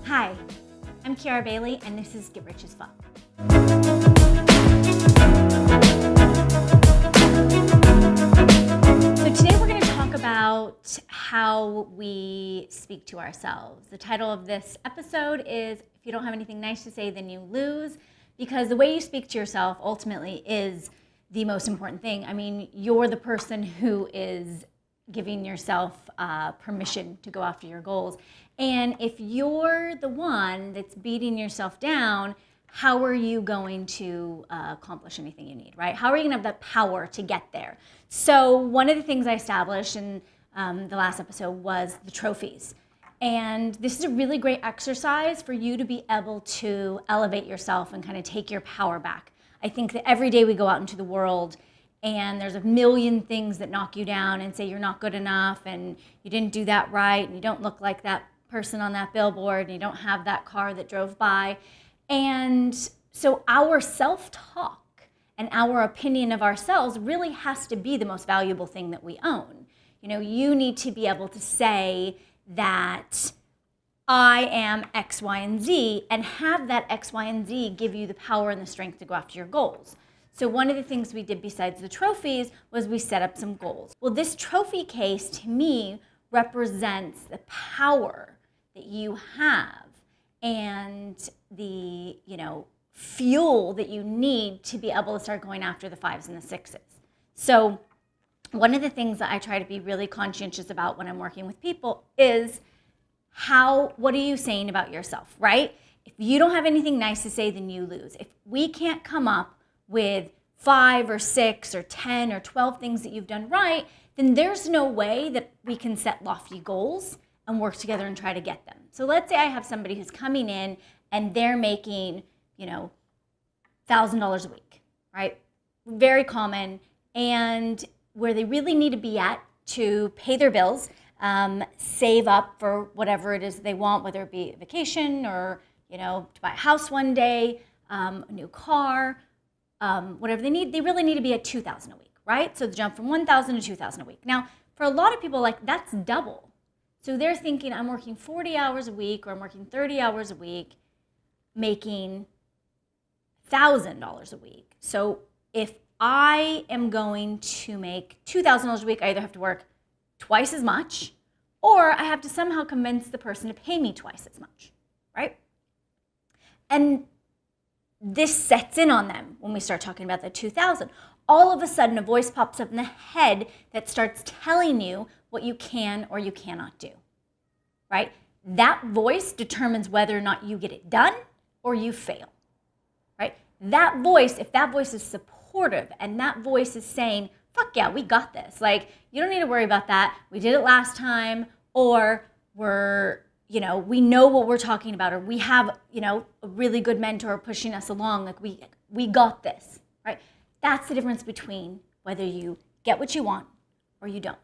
Hi, I'm Kiara Bailey, and this is Getrichasfuck. So today we're going to talk about how we speak to ourselves. The title of this episode is "If you don't have anything nice to say, then you lose," because the way you speak to yourself ultimately is the most important thing. I mean, you're the person who is giving yourself permission to go after your goals. And if you're the one that's beating yourself down, how are you going to accomplish anything you need, right? How are you gonna have the power to get there? So one of the things I established in the last episode was the trophies. And this is a really great exercise for you to be able to elevate yourself and kind of take your power back. I think that every day we go out into the world and there's a million things that knock you down and say you're not good enough and you didn't do that right and you don't look like that person on that billboard and you don't have that car that drove by. And so our self-talk and our opinion of ourselves really has to be the most valuable thing that we own. You know, you need to be able to say that I am X, Y, and Z, and have that X, Y, and Z give you the power and the strength to go after your goals. So one of the things we did besides the trophies was we set up some goals. Well, this trophy case to me represents the power that you have and the, fuel that you need to be able to start going after the 5s and the 6s. So one of the things that I try to be really conscientious about when I'm working with people is what are you saying about yourself, right? If you don't have anything nice to say, then you lose. If we can't come up with 5 or 6 or 10 or 12 things that you've done right, then there's no way that we can set lofty goals and work together and try to get them. So let's say I have somebody who's coming in and they're making, $1,000 a week, right? Very common, and where they really need to be at to pay their bills, save up for whatever it is they want, whether it be a vacation or, to buy a house one day, a new car, whatever they need. They really need to be at $2,000 a week, right? So the jump from $1,000 to $2,000 a week. Now, for a lot of people, that's double. So they're thinking, I'm working 40 hours a week or I'm working 30 hours a week, making $1,000 a week. So if I am going to make $2,000 a week, I either have to work twice as much or I have to somehow convince the person to pay me twice as much, right? And this sets in on them when we start talking about the 2,000. All of a sudden, a voice pops up in the head that starts telling you what you can or you cannot do, right? That voice determines whether or not you get it done or you fail, right? That voice, if that voice is supportive and that voice is saying, fuck yeah, we got this. You don't need to worry about that. We did it last time, or we know what we're talking about, or we have, a really good mentor pushing us along. We got this, right? That's the difference between whether you get what you want or you don't,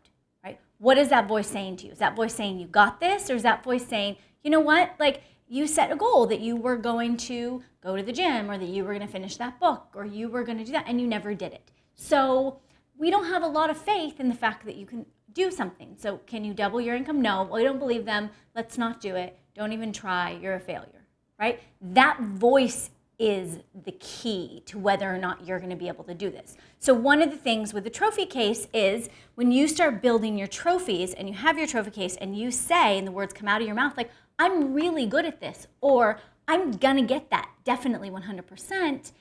right? What is that voice saying to you? Is that voice saying you got this? Or is that voice saying, you know what? You set a goal that you were going to go to the gym, or that you were going to finish that book, or you were going to do that, and you never did it. So we don't have a lot of faith in the fact that you can do something. So can you double your income? No. Well, we don't believe them. Let's not do it. Don't even try. You're a failure, right? That voice is the key to whether or not you're going to be able to do this. So one of the things with the trophy case is when you start building your trophies and you have your trophy case and you say, and the words come out of your mouth, I'm really good at this, or I'm going to get that, definitely 100%.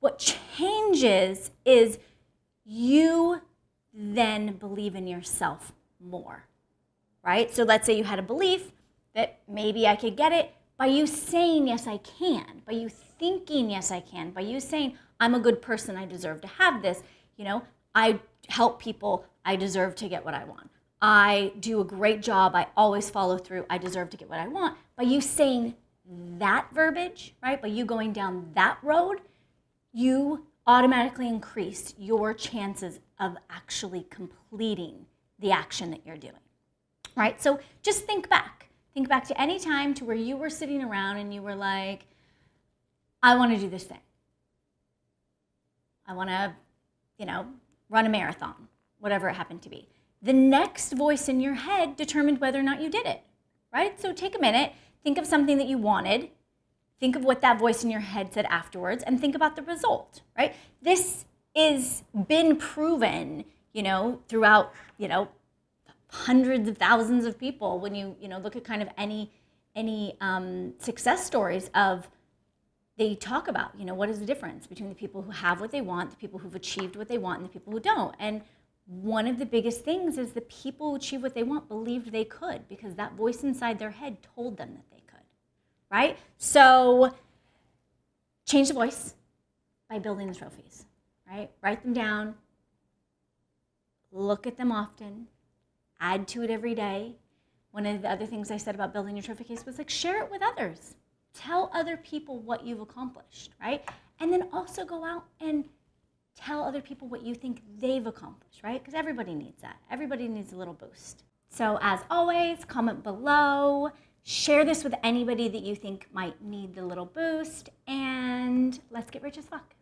What changes is you then believe in yourself more, right? So let's say you had a belief that maybe I could get it. By you saying, yes, I can, by you thinking, yes, I can, by you saying, I'm a good person, I deserve to have this, I help people, I deserve to get what I want. I do a great job, I always follow through, I deserve to get what I want. By you saying that verbiage, right, by you going down that road, you automatically increase your chances of actually completing the action that you're doing, right? So just think back. Think back to any time to where you were sitting around and you were like, I want to do this thing. I want to, run a marathon, whatever it happened to be. The next voice in your head determined whether or not you did it, right? So take a minute, think of something that you wanted, think of what that voice in your head said afterwards, and think about the result, right? This is been proven, throughout, hundreds of thousands of people. When you look at kind of any success stories of, they talk about, what is the difference between the people who have what they want, the people who've achieved what they want, and the people who don't. And one of the biggest things is the people who achieve what they want believed they could, because that voice inside their head told them that they could, right? So change the voice by building the trophies, right? Write them down, look at them often, add to it every day. One of the other things I said about building your trophy case was, like, share it with others. Tell other people what you've accomplished, right? And then also go out and tell other people what you think they've accomplished, right? Because everybody needs that. Everybody needs a little boost. So as always, comment below, share this with anybody that you think might need the little boost, and let's get rich as fuck.